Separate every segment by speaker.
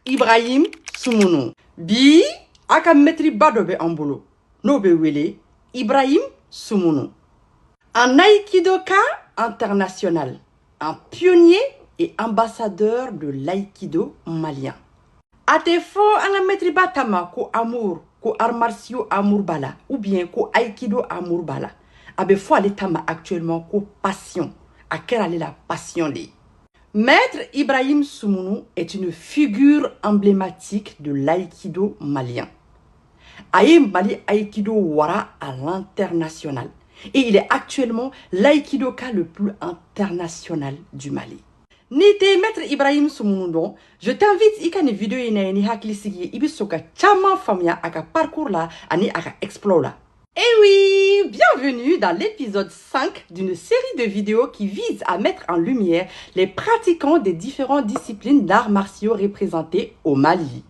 Speaker 1: Ibrahim Soumounu. Bi aka maître badobe ambolo. Nobe wele Ibrahim Soumounu. Un aïkidoka international, un pionnier et ambassadeur de l'aïkido malien. Ate fo anga maître batama ko amour, ko arts martiaux amour bala, ou bien ko aïkido amour bala. Abe fo ale tama actuellement ko passion. A quelle est la passion li? Maître Ibrahim Soumounu est une figure emblématique de l'aïkido malien. Aïe Mali Aïkido Wara à l'international. Et il est actuellement l'aïkidoka le plus international du Mali. Nite Maître Ibrahim Soumounu, je t'invite à une vidéo ni haklisigi ibisoka chama famia aka parcours là ani aka explore là. Et oui, bienvenue dans l'épisode 5 d'une série de vidéos qui vise à mettre en lumière les pratiquants des différentes disciplines d'arts martiaux représentées au Mali.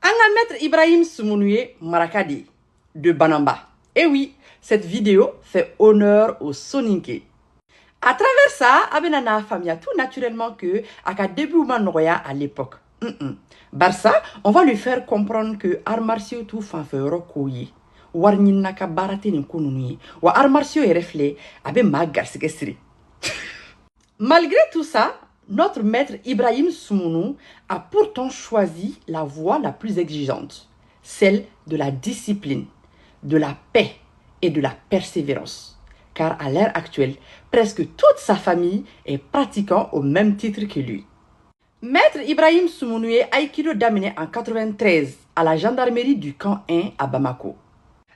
Speaker 1: Anga Maître Ibrahim Soumounu Marakadi de Banamba. Et oui, cette vidéo fait honneur au Soninké. À travers ça, abenana famia tout naturellement que aka début manoya à l'époque. Barça, on va lui faire comprendre que arts martiaux tout fanfeuro koyi. Warninaka barate ni kununi. Wa arts martiaux et reflet abe magarsikesri. Malgré tout ça, notre maître Ibrahim Soumounu a pourtant choisi la voie la plus exigeante, celle de la discipline, de la paix et de la persévérance. Car à l'heure actuelle, presque toute sa famille est pratiquant au même titre que lui. Maître Ibrahim Soumounu est Aïkido d'amené en 93 à la gendarmerie du camp 1 à Bamako.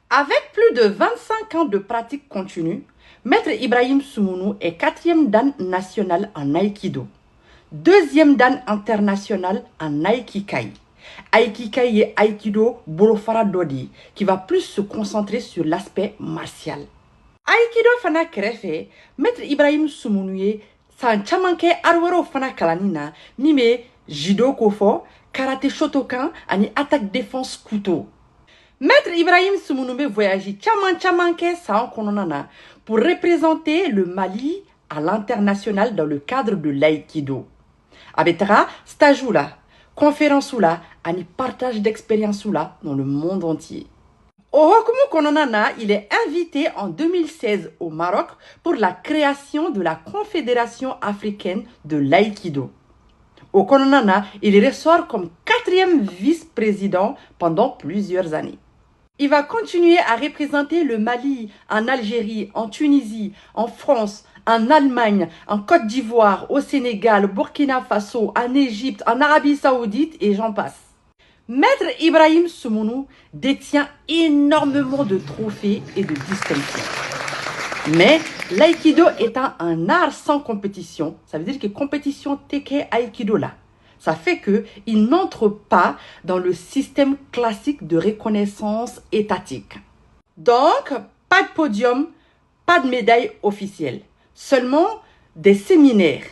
Speaker 1: Avec plus de 25 ans de pratique continue, Maître Ibrahim Soumounu est 4e dan national en Aïkido, 2e dan international en Aikikai. Aikikai est Aikido Bolofara Dodi qui va plus se concentrer sur l'aspect martial. Aikido fana kerefe, Maître Ibrahim Soumounu san chamanke arwero fana kalanina, mime judo kofo, karaté shotokan, ani attaque défense couteau. Maître Ibrahim Soumounu voyage chamanke san kononana pour représenter le Mali à l'international dans le cadre de l'aïkido. Abetara stage là, conférence là, ani partage d'expérience là dans le monde entier. Au Hokumu Kononana, il est invité en 2016 au Maroc pour la création de la Confédération africaine de l'aïkido. Au Kononana, il ressort comme 4e vice-président pendant plusieurs années. Il va continuer à représenter le Mali en Algérie, en Tunisie, en France, en Allemagne, en Côte d'Ivoire, au Sénégal, au Burkina Faso, en Égypte, en Arabie Saoudite et j'en passe. Maître Ibrahim Soumounu détient énormément de trophées et de distinctions. Mais l'aïkido étant un art sans compétition, ça veut dire que compétition teke aïkido là, ça fait qu'il n'entre pas dans le système classique de reconnaissance étatique. Donc, pas de podium, pas de médaille officielle. Seulement des séminaires,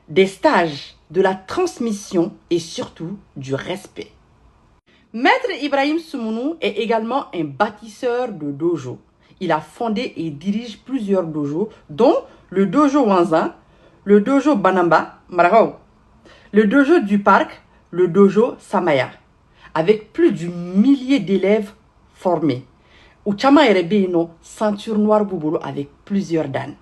Speaker 1: des stages, de la transmission et surtout du respect. Maître Ibrahim Soumounu est également un bâtisseur de dojo. Il a fondé et dirige plusieurs dojos, dont le dojo Wanzan, le dojo Banamba, Maragao, le dojo du parc, le dojo Samaya, avec plus du millier d'élèves formés. Uchama Erebeino, ceinture noire boubolo avec plusieurs dan.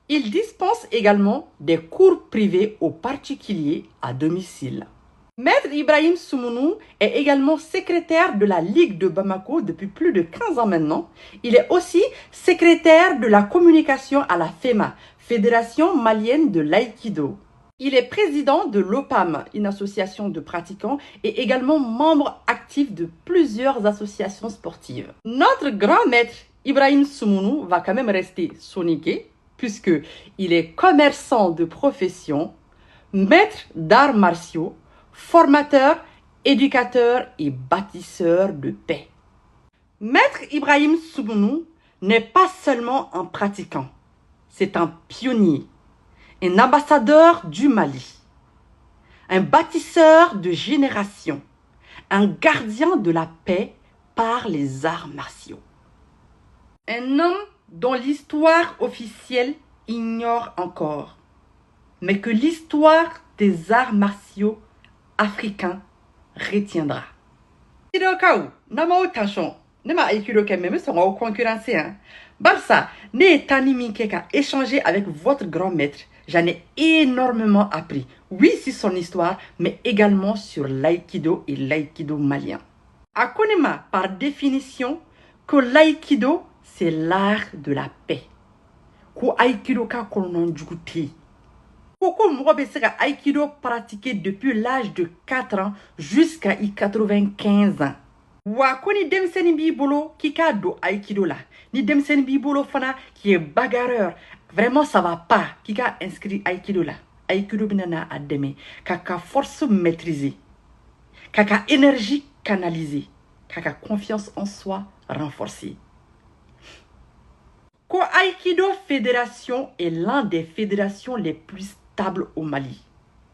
Speaker 1: Il dispense également des cours privés aux particuliers à domicile. Maître Ibrahim Soumounu est également secrétaire de la Ligue de Bamako depuis plus de 15 ans maintenant. Il est aussi secrétaire de la communication à la FEMA, Fédération malienne de l'aïkido. Il est président de l'OPAM, une association de pratiquants, et également membre actif de plusieurs associations sportives. Notre grand maître Ibrahim Soumounu va quand même rester soniqué, puisqu'il est commerçant de profession, maître d'arts martiaux, formateur, éducateur et bâtisseur de paix. Maître Ibrahim Soumounu n'est pas seulement un pratiquant, c'est un pionnier, un ambassadeur du Mali, un bâtisseur de génération, un gardien de la paix par les arts martiaux. Un homme dont l'histoire officielle ignore encore, mais que l'histoire des arts martiaux africains retiendra. Aikido nama attention, nema aikido même sont concurrencés hein. Barça, ne tani minkeka échanger avec votre grand maître. J'en ai énormément appris. Oui, sur son histoire, mais également sur l'aïkido et l'aïkido malien. Akonema, par définition, que l'aïkido, c'est l'art de la paix. Ko aïkido ka kolonon djuguti. Koko mwobe seka aïkido pratiqué depuis l'âge de 4 ans jusqu'à 95 ans. Wa ko ni demseni bi bolo ki ka do aïkido la. Ni demseni bi bolo fana qui est bagarreur. Vraiment ça va pas qui ka inscrit aïkido la. Aïkido binana ademe kaka force maîtriser. Kaka énergie canalisée. Kaka confiance en soi renforcée. Ko Aïkido Fédération est l'un des fédérations les plus stables au Mali,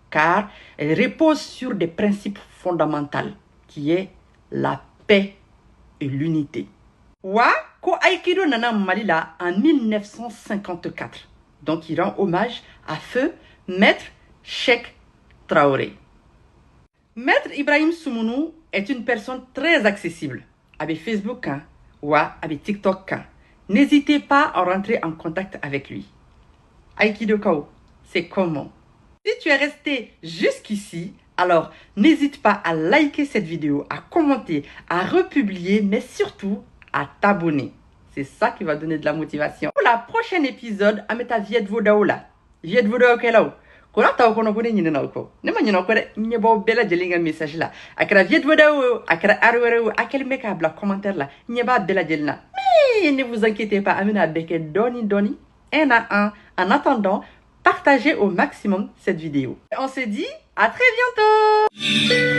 Speaker 1: car elle repose sur des principes fondamentaux, qui est la paix et l'unité. Wa Ko Aïkido nana Mali là en 1954, donc il rend hommage à feu Maître Cheikh Traoré. Maître Ibrahim Soumounou est une personne très accessible, avec Facebook hein, ou avec TikTok. Hein. N'hésitez pas à rentrer en contact avec lui. Aïkido Kao, c'est comment? Si tu es resté jusqu'ici, alors n'hésite pas à liker cette vidéo, à commenter, à republier, mais surtout à t'abonner. C'est ça qui va donner de la motivation. Pour la prochaine épisode, à mettre Viet Vodaola. Viet Vodao Kelao. Kona taw kono ko ni na ko ne ma nyina ko de nye bo bela jelinga message la akra viet vodao akra arwere akel meka bla commentaire la nye ba bela jelina mais ne vous inquiétez pas amina beke doni doni un à un en attendant partagez au maximum cette vidéo. On se dit à très bientôt.